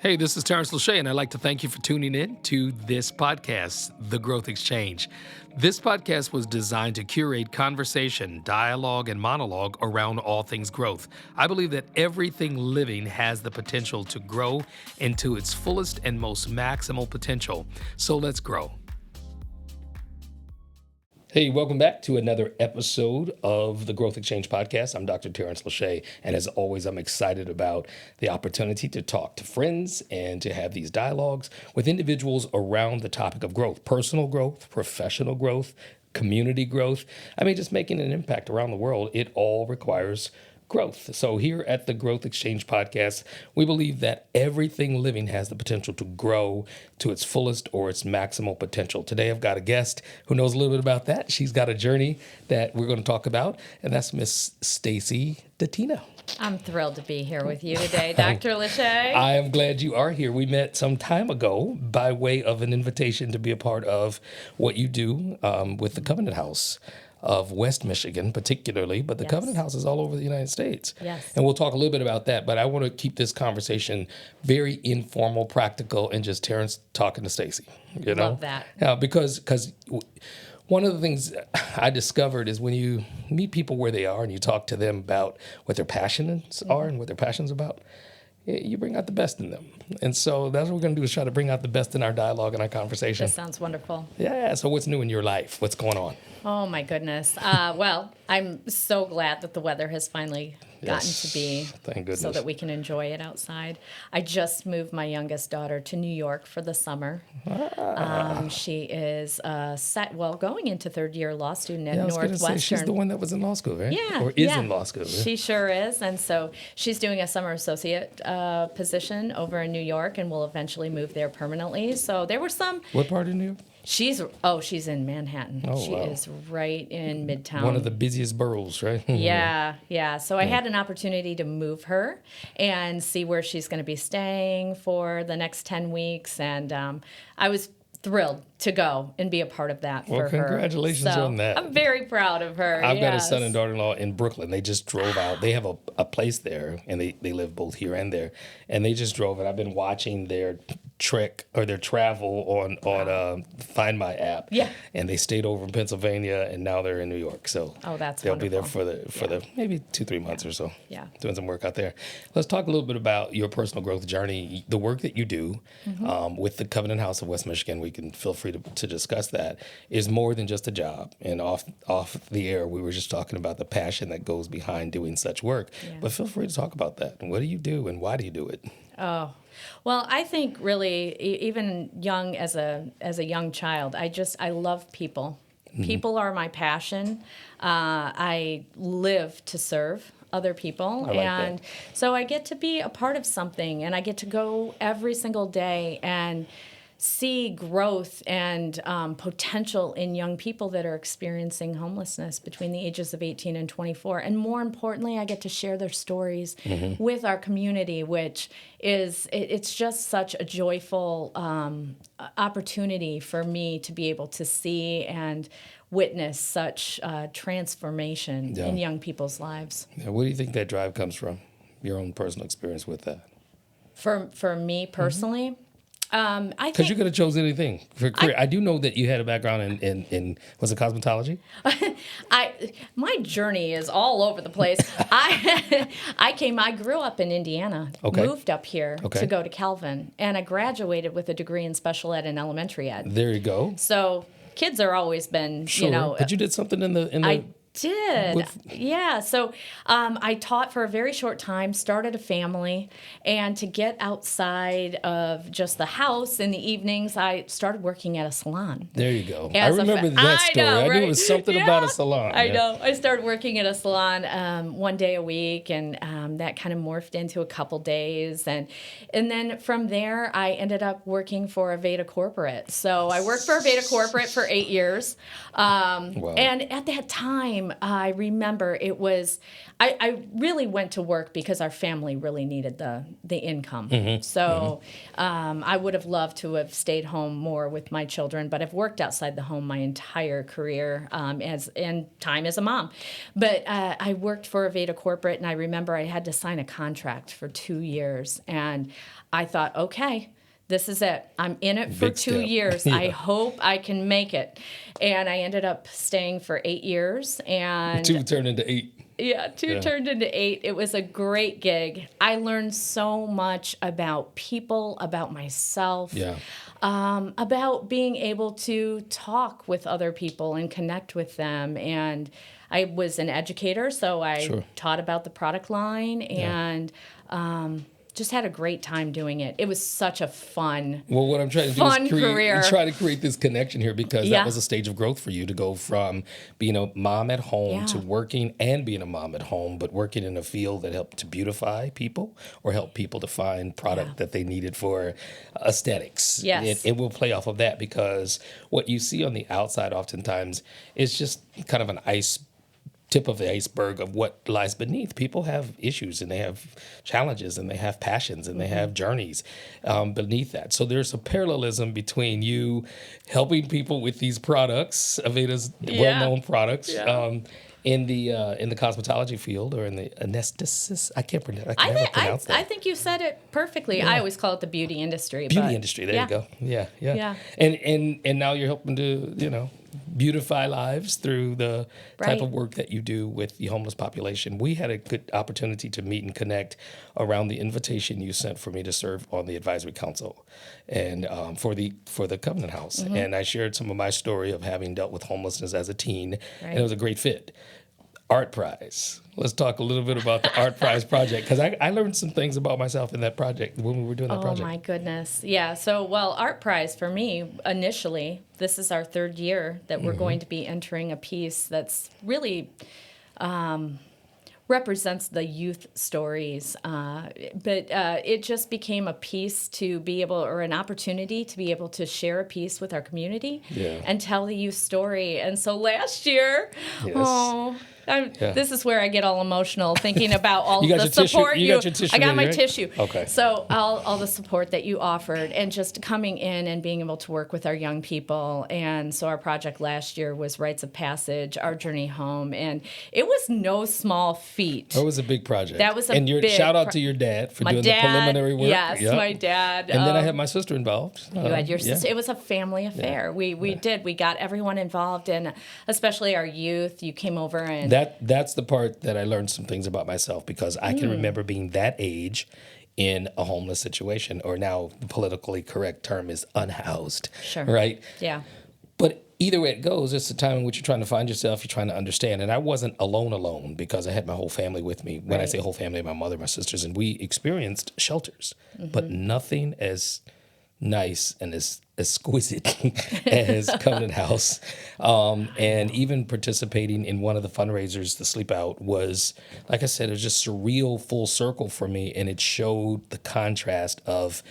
Hey, this is Tarence Lauchié, and I'd like to thank you for tuning in to this podcast, The Growth Exchange. This podcast was designed to curate conversation, dialogue, and monologue around all things growth. I believe that everything living has the potential to grow into its fullest and most maximal potential. So let's grow. Hey, welcome back to another episode of the Growth Exchange Podcast. I'm Dr. Tarence Lauchié, and as always, I'm excited about the opportunity to talk to friends and to have these dialogues with individuals around the topic of growth, personal growth, professional growth, community growth. I mean, just making an impact around the world, it all requires growth. So here at the Growth Exchange Podcast, we believe that everything living has the potential to grow to its fullest or its maximal potential. Today, I've got a guest who knows a little bit about that. She's got a journey that we're going to talk about, and that's Miss Stacy Datena. I'm thrilled to be here with you today, Dr. Lauchié. I am glad you are here. We met some time ago by way of an invitation to be a part of what you do with the Covenant House of West Michigan, particularly, but the Covenant House is all over the United States. Yes. And we'll talk a little bit about that, but I want to keep this conversation very informal, practical, and just Tarence talking to Stacy. You know? Love that. Yeah, because one of the things I discovered is when you meet people where they are and you talk to them about what their passions are and what their passions about, you bring out the best in them. And so that's what we're going to do, is try to bring out the best in our dialogue and our conversation. This sounds wonderful. Yeah, so what's new in your life? What's going on? Oh, my goodness. Well, I'm so glad that the weather has finally gotten to be, thank goodness, so that we can enjoy it outside. I just moved my youngest daughter to New York for the summer. She is going into third year law student at Northwestern. She's the one that was in law school, right? Yeah. Or is in law school. Yeah? She sure is. And so she's doing a summer associate position over in New York and will eventually move there permanently. So there were some... What part of New York? She's in Manhattan. She is right in Midtown. One of the busiest boroughs, right? Yeah. So I had an opportunity to move her and see where she's going to be staying for the next 10 weeks. And I was thrilled to go and be a part of that for her. Well, congratulations on that. I'm very proud of her. I've got a son and daughter-in-law in Brooklyn. They just drove out. They have a place there, and they live both here and there. And they just drove it. I've been watching their trek or their travel on Find My app. Yeah. And they stayed over in Pennsylvania, and now they're in New York. So that's they'll wonderful. be there for the maybe 2-3 months or so. Yeah. Doing some work out there. Let's talk a little bit about your personal growth journey, the work that you do with the Covenant House of West Michigan. We can feel free to discuss that. Is more than just a job. And off the air, we were just talking about the passion that goes behind doing such work. Yeah. But feel free to talk about that. And what do you do, and why do you do it? Oh, well, I think really, even young as a young child, I love people. Mm-hmm. People are my passion. I live to serve other people. So I get to be a part of something, and I get to go every single day and see growth and potential in young people that are experiencing homelessness between the ages of 18 and 24. And more importantly, I get to share their stories with our community, which is, it's just such a joyful opportunity for me to be able to see and witness such transformation in young people's lives. Yeah, where do you think that drive comes from? Your own personal experience with that? For me personally, I think... Because you could have chosen anything for a career. I do know that you had a background in was it cosmetology? My journey is all over the place. I grew up in Indiana, moved up here to go to Calvin, and I graduated with a degree in special ed and elementary ed. There you go. So kids are always been, But you did something in the I did. Yeah. So I taught for a very short time, started a family, and to get outside of just the house in the evenings, I started working at a salon. There you go. I remember that story. I knew it was something about a salon. I know. I started working at a salon one day a week, and that kind of morphed into a couple days. And then from there, I ended up working for Aveda Corporate. So I worked for Aveda Corporate for 8 years. And at that time, time, I remember it was, I really went to work because our family really needed the income. So I would have loved to have stayed home more with my children, but I've worked outside the home my entire career and time as a mom. But I worked for Aveda Corporate, and I remember I had to sign a contract for 2 years. And I thought, okay, this is it. I'm in it for Big 2 step. years. I hope I can make it. And I ended up staying for 8 years. And 2 turned into 8. yeah, two turned into 8. It was a great gig. I learned so much about people, about myself, Yeah. about being able to talk with other people and connect with them. And I was an educator, so I taught about the product line and just had a great time doing it. It was such a fun, Well, what I'm trying to do is career. try to create this connection here, because that was a stage of growth for you, to go from being a mom at home to working and being a mom at home, but working in a field that helped to beautify people or help people to find product that they needed for aesthetics. Yes. It will play off of that, because what you see on the outside oftentimes is just kind of an tip of the iceberg of what lies beneath. People have issues, and they have challenges, and they have passions, and they have journeys beneath that. So there's a parallelism between you helping people with these products, Aveda's well-known products, in the cosmetology field, or in the anesthetist. I can never pronounce that. I think you said it perfectly. Yeah. I always call it the beauty industry. Beauty industry. There you go. Yeah. And now you're helping to, beautify lives through the type of work that you do with the homeless population. We had a good opportunity to meet and connect around the invitation you sent for me to serve on the advisory council, and for the Covenant House. And I shared some of my story of having dealt with homelessness as a teen, and it was a great fit. Art Prize. Let's talk a little bit about the Art Prize project, because I learned some things about myself in that project when we were doing that project. Oh, my goodness. Yeah. So, Art Prize for me, initially, this is our 3rd year that we're going to be entering a piece that's really represents the youth stories. But it just became a piece to be able, or an opportunity to be able to share a piece with our community and tell the youth story. And so last year, this is where I get all emotional thinking about all the support you got your tissue I got ready, my right? tissue. Okay. So all the support that you offered, and just coming in and being able to work with our young people. And so our project last year was Rites of Passage, Our Journey Home, and it was no small feat. That was a big project. That was a and your big shout out to your dad for doing the preliminary work. Yes, my dad. And then I had my sister involved. You had your sister. It was a family affair. We did. We got everyone involved, and especially our youth. You came over and that's the part that I learned some things about myself, because I can remember being that age in a homeless situation, or now the politically correct term is unhoused. Sure. Right? Yeah. But either way it goes, it's a time in which you're trying to find yourself, you're trying to understand. And I wasn't alone, because I had my whole family with me. When I say whole family, my mother, my sisters, and we experienced shelters, but nothing as nice and as exquisite as Covenant House. And even participating in one of the fundraisers, the Sleep Out, was, like I said, it was just surreal, full circle for me. And it showed the contrast of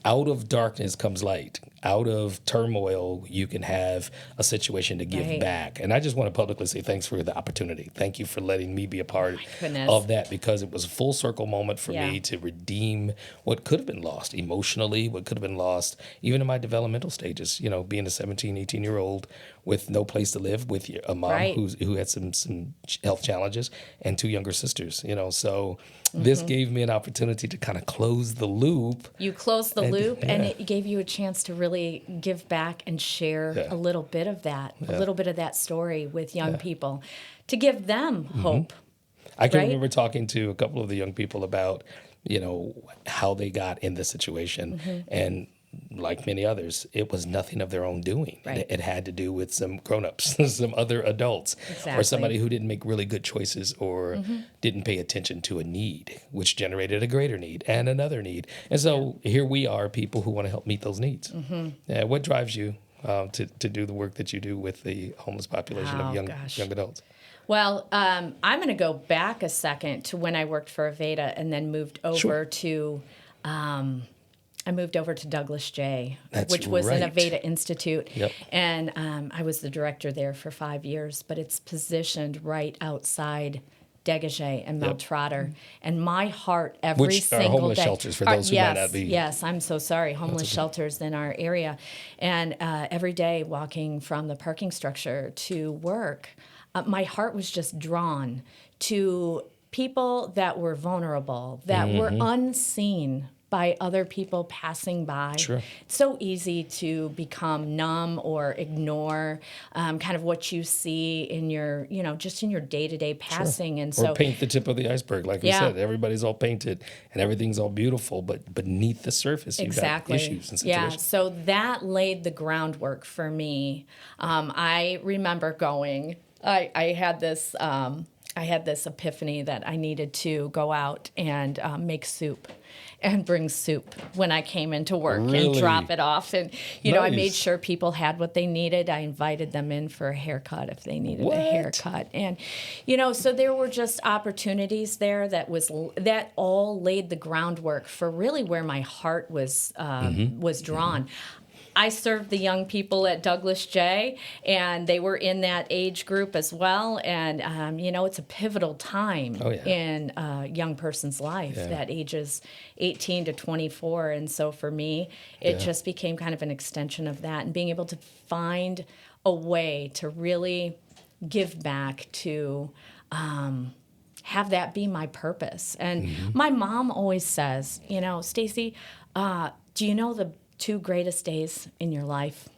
out of darkness comes light. Out of turmoil, you can have a situation to give back. And I just want to publicly say thanks for the opportunity. Thank you for letting me be a part of that, because it was a full circle moment for me to redeem what could have been lost emotionally, what could have been lost even in my developmental stages. Being a 17, 18-year-old with no place to live, with a mom who had some health challenges, and 2 younger sisters. So this gave me an opportunity to kind of close the loop. You closed the loop, and it gave you a chance to really give back and share a little bit of that, a little bit of that story with young people, to give them hope. I can remember talking to a couple of the young people about, how they got in this situation. And like many others, it was nothing of their own doing. Right. It had to do with some grown-ups, some other adults, or somebody who didn't make really good choices, or didn't pay attention to a need, which generated a greater need and another need. And so here we are, people who want to help meet those needs. What drives you to do the work that you do with the homeless population of young adults? Well, I'm going to go back a second to when I worked for Aveda and then moved over to I moved over to Lauchié, That's which was right. an Aveda Institute. Yep. And I was the director there for 5 years, but it's positioned right outside Dégagé and Yep. Meltrotter. And my heart every Which are single homeless day. shelters for those who might not be. Yes, I'm so sorry. Homeless shelters in our area. And every day walking from the parking structure to work, my heart was just drawn to people that were vulnerable, that were unseen by other people passing by. Sure. It's so easy to become numb or ignore kind of what you see in your, just in your day-to-day passing. And so Or paint the tip of the iceberg. Like we Yeah. said, everybody's all painted and everything's all beautiful, but beneath the surface, you've Exactly. got issues and Yeah, situations. so that laid the groundwork for me. I remember going, I had this epiphany that I needed to go out and make soup and bring soup when I came into work and Really? drop it off. And, I Nice. made sure people had what they needed. I invited them in for a haircut if they needed What? a haircut. And, so there were just opportunities there that all laid the groundwork for really where my heart was drawn. I served the young people at Lauchié, and they were in that age group as well. And, it's a pivotal time in a young person's life, that ages 18 to 24. And so for me, it just became kind of an extension of that, and being able to find a way to really give back to have that be my purpose. And my mom always says, Stacy, do you know the 2 greatest days in your life?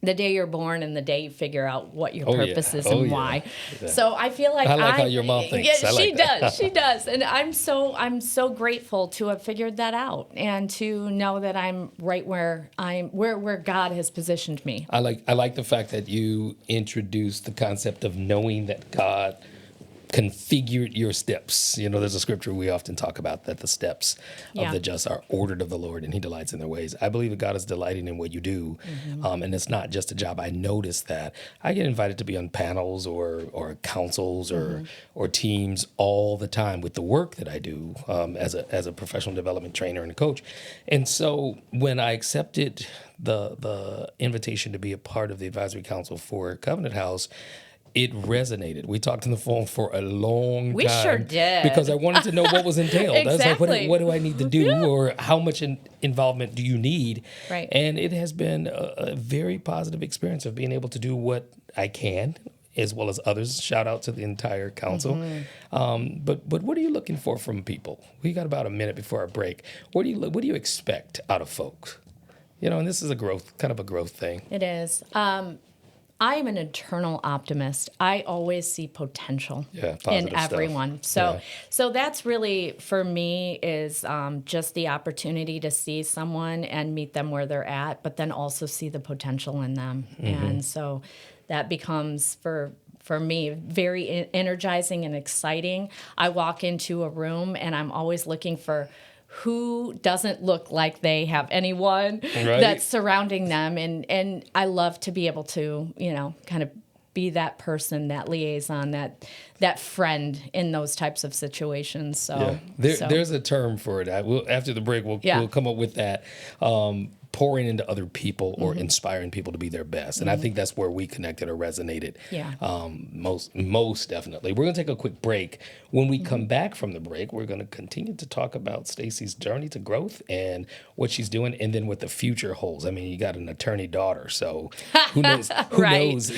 The day you're born and the day you figure out what your purpose is and why. Yeah. So I feel like I like how your mom thinks. Yeah, I like that. She does. And I'm so grateful to have figured that out and to know that I'm right where God has positioned me. I like the fact that you introduced the concept of knowing that God configured your steps. There's a scripture we often talk about that the steps of the just are ordered of the Lord, and He delights in their ways. I believe that God is delighting in what you do, and it's not just a job. I notice that I get invited to be on panels or councils or teams all the time with the work that I do as a professional development trainer and a coach. And so when I accepted the invitation to be a part of the advisory council for Covenant House, it resonated. We talked on the phone for a long time. We sure did. Because I wanted to know what was entailed. I was like, Exactly. what do I need to do? Or how much involvement do you need? Right. And it has been a very positive experience of being able to do what I can, as well as others. Shout out to the entire council. But what are you looking for from people? We got about a minute before our break. What do you expect out of folks? And this is a growth thing. It is. I am an eternal optimist. I always see potential in everyone. So that's really, for me, is just the opportunity to see someone and meet them where they're at, but then also see the potential in them. And so that becomes, for me, very energizing and exciting. I walk into a room and I'm always looking for who doesn't look like they have anyone that's surrounding them. And I love to be able to, kind of be that person, that liaison, that friend in those types of situations. So, there's a term for it. After the break, we'll come up with that. Pouring into other people or inspiring people to be their best. And I think that's where we connected or resonated most definitely. We're going to take a quick break. When we come back from the break, we're going to continue to talk about Stacy's journey to growth and what she's doing, and then what the future holds. I mean, you got an attorney daughter, so who knows? Who knows?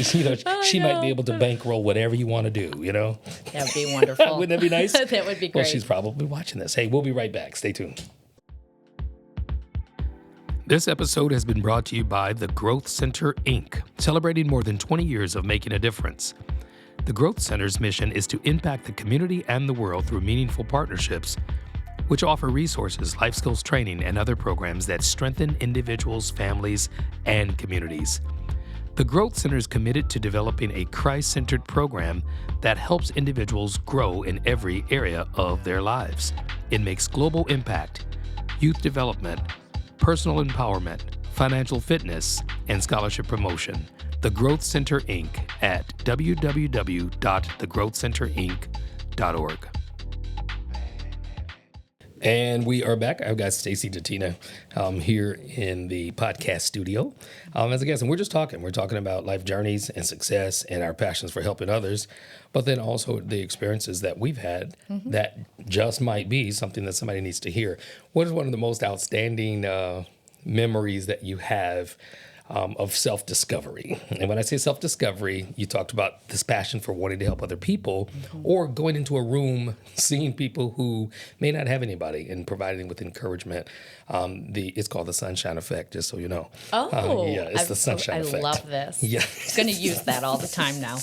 She might be able to bankroll whatever you want to do, That would be wonderful. Wouldn't that be nice? That would be great. Well, she's probably watching this. Hey, we'll be right back. Stay tuned. This episode has been brought to you by the Growth Center, Inc., celebrating more than 20 years of making a difference. The Growth Center's mission is to impact the community and the world through meaningful partnerships, which offer resources, life skills training, and other programs that strengthen individuals, families, and communities. The Growth Center is committed to developing a Christ-centered program that helps individuals grow in every area of their lives. It makes global impact, youth development, personal empowerment, financial fitness, and scholarship promotion. The Growth Center, Inc. at www.thegrowthcenterinc.org. And we are back. I've got Stacy Datena here in the podcast studio as a guest. And we're just talking. We're talking about life journeys and success and our passions for helping others, but then also the experiences that we've had that just might be something that somebody needs to hear. What is one of the most outstanding memories that you have of self-discovery? And when I say self-discovery, you talked about this passion for wanting to help other people or going into a room, seeing people who may not have anybody and providing with encouragement. It's called the sunshine effect, just so you know. It's the sunshine effect. I love this. Yeah. I'm going to use that all the time now.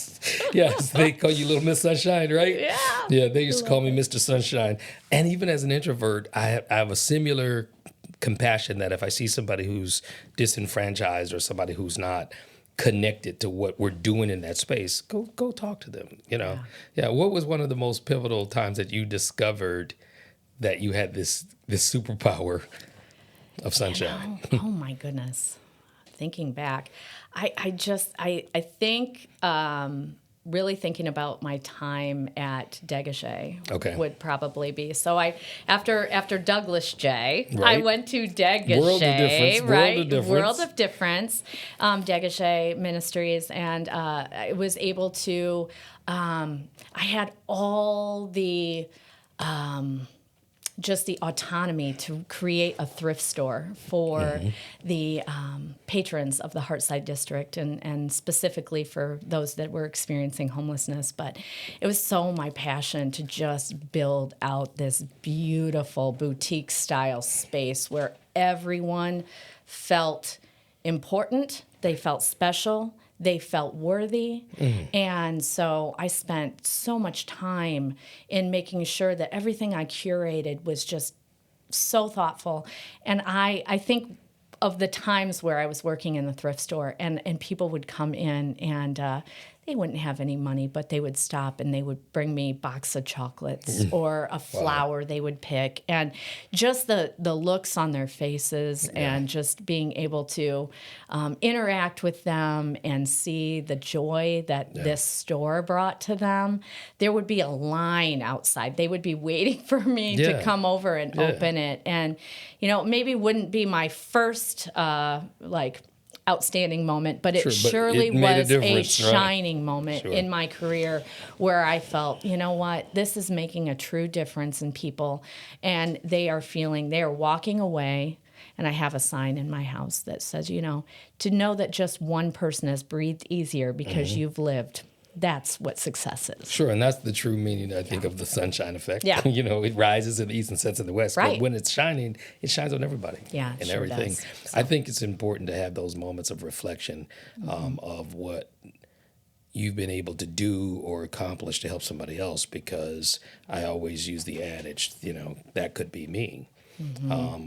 Yes, they call you Little Miss Sunshine, right? Yeah. Yeah, they used to call me Mr. Sunshine. And even as an introvert, I have a similar compassion that if I see somebody who's disenfranchised or somebody who's not connected to what we're doing in that space, go talk to them. Yeah. What was one of the most pivotal times that you discovered that you had this superpower of sunshine? Oh my goodness. Thinking back, I think really thinking about my time at Lauchié would probably be. So after Douglas J, I went to Lauchié, World of Difference, Lauchié Ministries, and I was able to. I had all the. Just the autonomy to create a thrift store for the patrons of the Hartside District and specifically for those that were experiencing homelessness. But it was so my passion to just build out this beautiful boutique-style space where everyone felt important, they felt special, they felt worthy. And so I spent so much time in making sure that everything I curated was just so thoughtful. And I think of the times where I was working in the thrift store and people would come in and they wouldn't have any money, but they would stop and they would bring me a box of chocolates or a flower they would pick. And just the looks on their faces and just being able to interact with them and see the joy that this store brought to them. There would be a line outside. They would be waiting for me to come over and open it. And, maybe it wouldn't be my first, outstanding moment, but it surely was a shining moment in my career where I felt, you know what, this is making a true difference in people, and they are walking away. And I have a sign in my house that says, to know that just one person has breathed easier because you've lived. That's what success is. Sure, and that's the true meaning, I think, of the sunshine effect. Yeah. It rises in the east and sets in the west. Right. But when it's shining, it shines on everybody. Yeah, and sure everything. does. I think it's important to have those moments of reflection of what you've been able to do or accomplish to help somebody else, because I always use the adage, that could be me,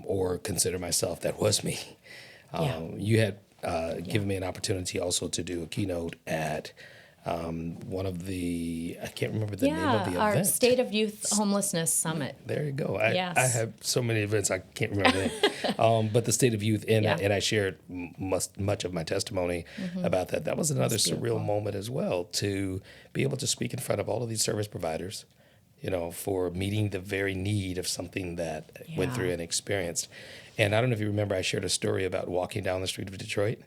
or consider myself that was me. You had given me an opportunity also to do a keynote at one of I can't remember the name of the event. Our State of Youth Homelessness Summit. There you go. I have so many events, I can't remember the name. But the State of Youth, and I shared much of my testimony about that. That was another surreal moment as well, to be able to speak in front of all of these service providers, for meeting the very need of something that went through and experienced. And I don't know if you remember, I shared a story about walking down the street of Detroit.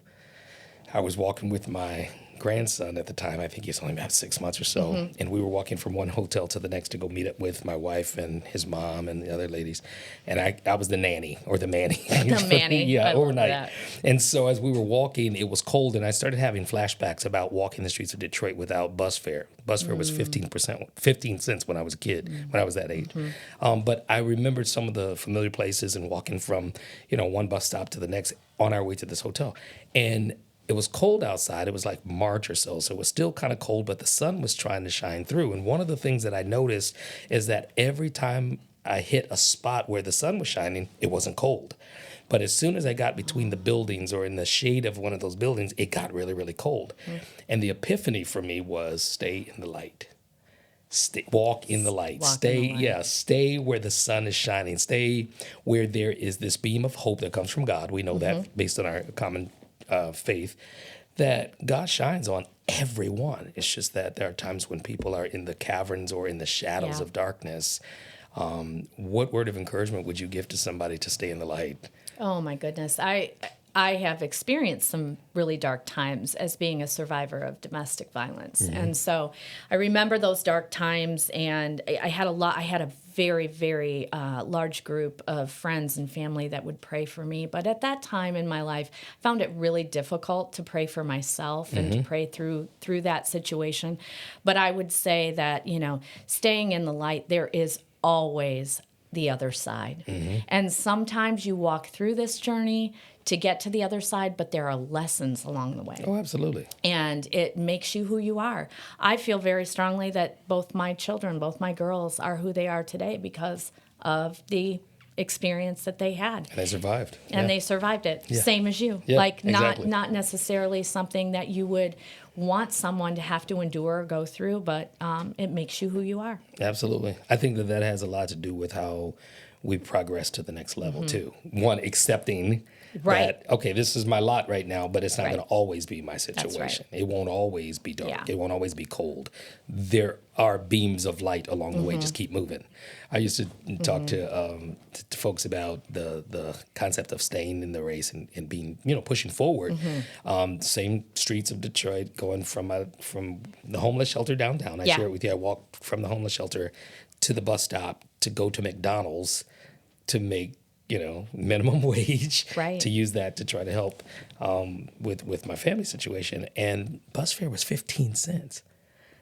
I was walking with my grandson at the time. I think he's only about 6 months or so. And we were walking from one hotel to the next to go meet up with my wife and his mom and the other ladies. And I was the nanny or the manny. The manny. Yeah, I overnight. love that. And so as we were walking, it was cold, and I started having flashbacks about walking the streets of Detroit without bus fare. Bus fare was 15 cents when I was a kid, when I was that age. But I remembered some of the familiar places and walking from, one bus stop to the next on our way to this hotel. And it was cold outside. It was like March or so it was still kind of cold, but the sun was trying to shine through. And one of the things that I noticed is that every time I hit a spot where the sun was shining, it wasn't cold. But as soon as I got between the buildings or in the shade of one of those buildings, it got really, really cold. And the epiphany for me was stay in the light. Walk in the light. Stay where the sun is shining. Stay where there is this beam of hope that comes from God. We know that based on our common faith, that God shines on everyone. It's just that there are times when people are in the caverns or in the shadows of darkness, What word of encouragement would you give to somebody to stay in the light? Oh my goodness. I have experienced some really dark times as being a survivor of domestic violence. And so I remember those dark times, and I had a very, very large group of friends and family that would pray for me. But at that time in my life, I found it really difficult to pray for myself and to pray through that situation. But I would say that, staying in the light, there is always the other side. And sometimes you walk through this journey to get to the other side, but there are lessons along the way. Oh, absolutely. And it makes you who you are. I feel very strongly that both my children, both my girls, are who they are today because of the experience that they had. And they survived. And they survived it, same as you. Yeah, like exactly. not necessarily something that you would want someone to have to endure or go through, but it makes you who you are. Absolutely. I think that has a lot to do with how we progress to the next level, too. One, accepting that, okay, this is my lot right now, but it's not going to always be my situation. It won't always be dark. Yeah. It won't always be cold. There are beams of light along the way. Just keep moving. I used to talk to folks about the concept of staying in the race and being, pushing forward. Same streets of Detroit, going from the homeless shelter downtown. I share it with you. I walked from the homeless shelter to the bus stop to go to McDonald's to make minimum wage, to use that to try to help with my family situation. And bus fare was 15 cents.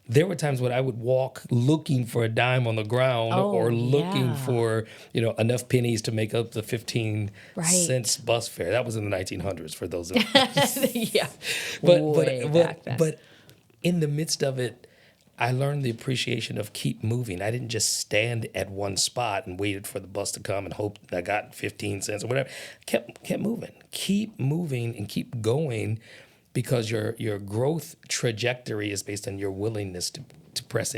There were times when I would walk looking for a dime on the ground or looking for, enough pennies to make up the 15 cents bus fare. That was in the 1900s for those of us. Yeah. But in the midst of it, I learned the appreciation of keep moving. I didn't just stand at one spot and waited for the bus to come and hope I got 15 cents or whatever. Kept moving. Keep moving and keep going, because your growth trajectory is based on your willingness to press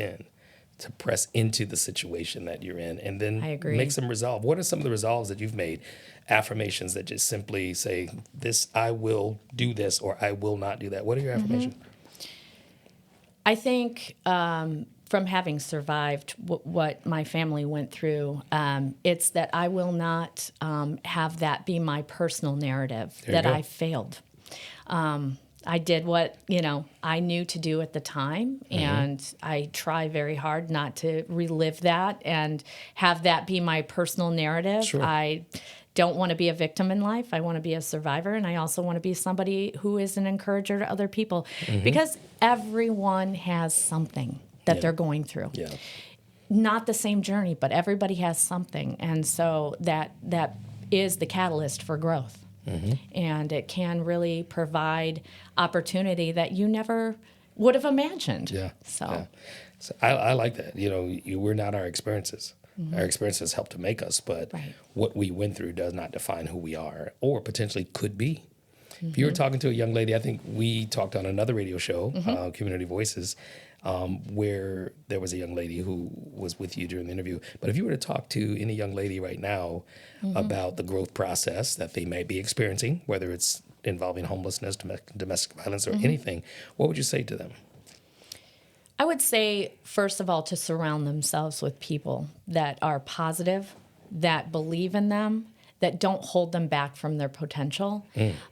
into the situation that you're in, and then make some resolve. What are some of the resolves that you've made? Affirmations that just simply say, this, I will do this, or I will not do that. What are your affirmations? I think from having survived what my family went through, it's that I will not have that be my personal narrative, that I failed. I did what, I knew to do at the time, and I try very hard not to relive that and have that be my personal narrative. Sure. I don't want to be a victim in life. I want to be a survivor, and I also want to be somebody who is an encourager to other people, because everyone has something that they're going through. Yeah. Not the same journey, but everybody has something, and so that is the catalyst for growth. And it can really provide opportunity that you never would have imagined. So I like that. We're not our experiences. Our experiences help to make us, but what we went through does not define who we are, or potentially could be. If you were talking to a young lady, I think we talked on another radio show, Community Voices, where there was a young lady who was with you during the interview. But if you were to talk to any young lady right now about the growth process that they might be experiencing, whether it's involving homelessness, domestic violence, or anything, what would you say to them? I would say, first of all, to surround themselves with people that are positive, that believe in them, that don't hold them back from their potential,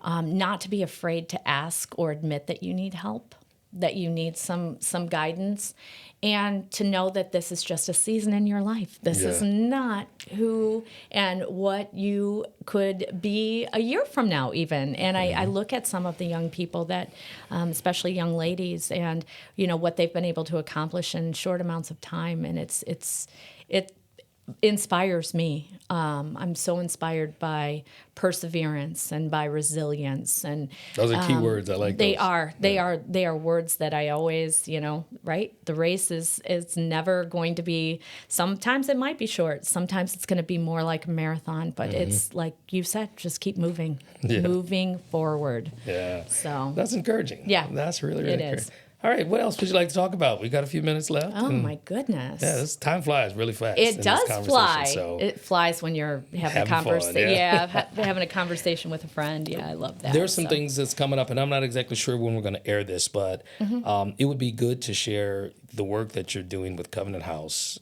not to be afraid to ask or admit that you need help, that you need some guidance, and to know that this is just a season in your life. This is not who and what you could be a year from now even. And I look at some of the young people that, especially young ladies, and what they've been able to accomplish in short amounts of time, and it inspires me. I'm so inspired by perseverance and by resilience, and those are key words. I like they those. They are words that I always, right? The race is never going to be. Sometimes it might be short. Sometimes it's going to be more like a marathon. But it's like you said, just keep moving, moving forward. Yeah. So that's encouraging. Yeah, that's really encouraging. Is. All right, what else would you like to talk about? We got a few minutes left. Oh, my goodness. Yeah, this time flies really fast. It does fly. So it flies when you're having a conversation. Having a conversation with a friend. Yeah, I love that. There's some things that's coming up, and I'm not exactly sure when we're going to air this, but it would be good to share the work that you're doing with Covenant House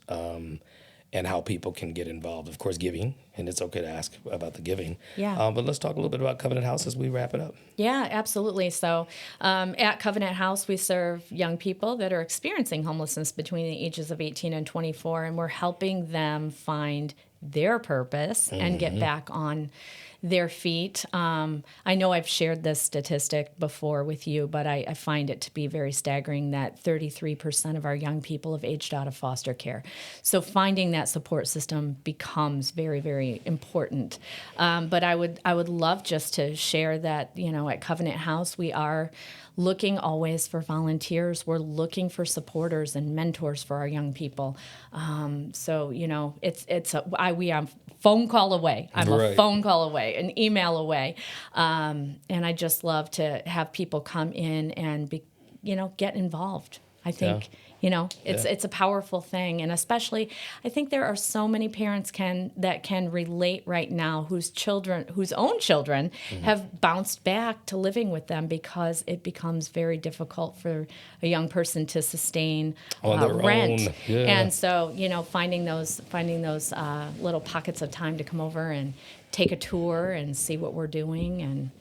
and how people can get involved. Of course, giving, and it's okay to ask about the giving. Yeah. But let's talk a little bit about Covenant House as we wrap it up. Yeah, absolutely. So at Covenant House, we serve young people that are experiencing homelessness between the ages of 18 and 24, and we're helping them find their purpose and get back on their feet. I know I've shared this statistic before with you, but I find it to be very staggering that 33% of our young people have aged out of foster care. So finding that support system becomes very, very important. But I would love just to share that, at Covenant House, we are looking always for volunteers. We're looking for supporters and mentors for our young people. So we are a phone call away. I'm a phone call away, an email away, and I just love to have people come in and get involved. I think. It's a powerful thing, and especially I think there are so many parents that can relate right now whose own children have bounced back to living with them because it becomes very difficult for a young person to sustain rent. Own. Yeah. And so finding those little pockets of time to come over and take a tour and see what we're doing and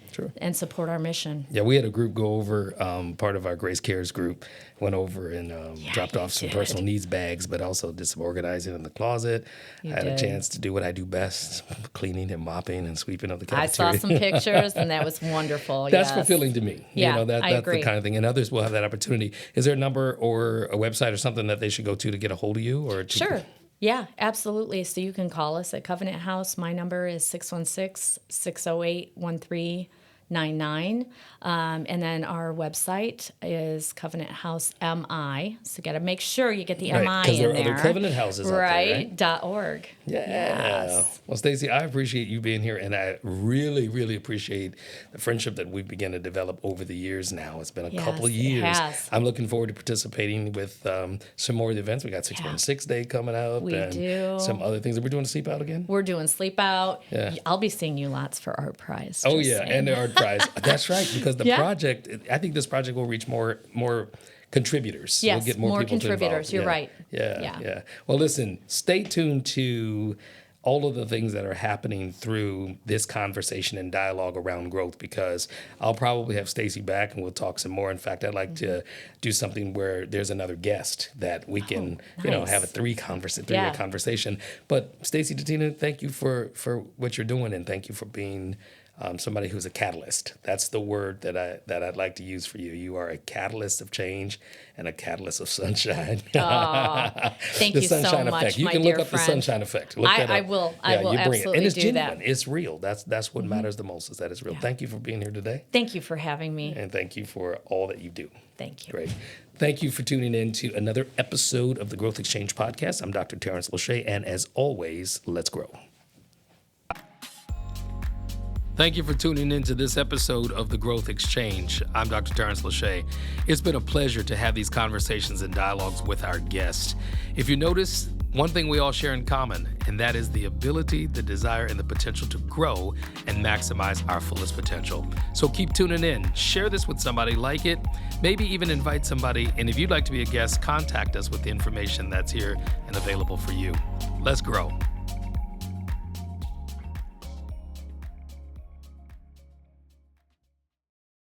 support our mission. Yeah, we had a group go over, part of our Grace Cares group went over and dropped off some personal needs bags, but also did some organizing in the closet. I had a chance to do what I do best, cleaning and mopping and sweeping up the cafeteria. I saw some pictures, and that was wonderful. That's fulfilling to me. Yeah, that's I agree. the kind of thing, and others will have that opportunity. Is there a number or a website or something that they should go to get a hold of you? Sure. Yeah, absolutely. So you can call us at Covenant House. My number is 616-608-1399. And then our website is Covenant House MI. So you got to make sure you get the MI in there. Because there are other Covenant houses out there, right? .org. Yeah. Yes. Well, Stacy, I appreciate you being here, and I really, really appreciate the friendship that we've begun to develop over the years now. It's been a couple of years. It has. I'm looking forward to participating with some more of the events. We got 616 Day coming up. We do. Some other things. Are we doing a sleep out again? We're doing sleep out. Yeah. I'll be seeing you lots for Art Prize. Oh, yeah, and the Art Prize. That's right, because the project, I think this project will reach more contributors. Yes, we'll get more people contributors. You're right. Yeah. Well, listen, stay tuned to all of the things that are happening through this conversation and dialogue around growth, because I'll probably have Stacy back and we'll talk some more. In fact, I'd like to do something where there's another guest that we can, have a three-way conversation. But Stacy Datena, thank you for what you're doing, and thank you for being somebody who's a catalyst. That's the word that I'd like to use for you. You are a catalyst of change and a catalyst of sunshine. Thank you so sunshine much, effect. You my can dear look up friend. the sunshine effect. Look that up. I will. Yeah, I will you bring absolutely it. And it's do genuine. that. It's real. That's what matters the most, is that it's real. Yeah. Thank you for being here today. Thank you for having me. And thank you for all that you do. Thank you. Great. Thank you for tuning in to another episode of the Growth Exchange Podcast. I'm Dr. Tarence Lauchié, and as always, let's grow. Thank you for tuning in to this episode of The Growth Exchange. I'm Dr. Tarence Lauchié. It's been a pleasure to have these conversations and dialogues with our guests. If you notice, one thing we all share in common, and that is the ability, the desire, and the potential to grow and maximize our fullest potential. So keep tuning in. Share this with somebody, like it, maybe even invite somebody. And if you'd like to be a guest, contact us with the information that's here and available for you. Let's grow.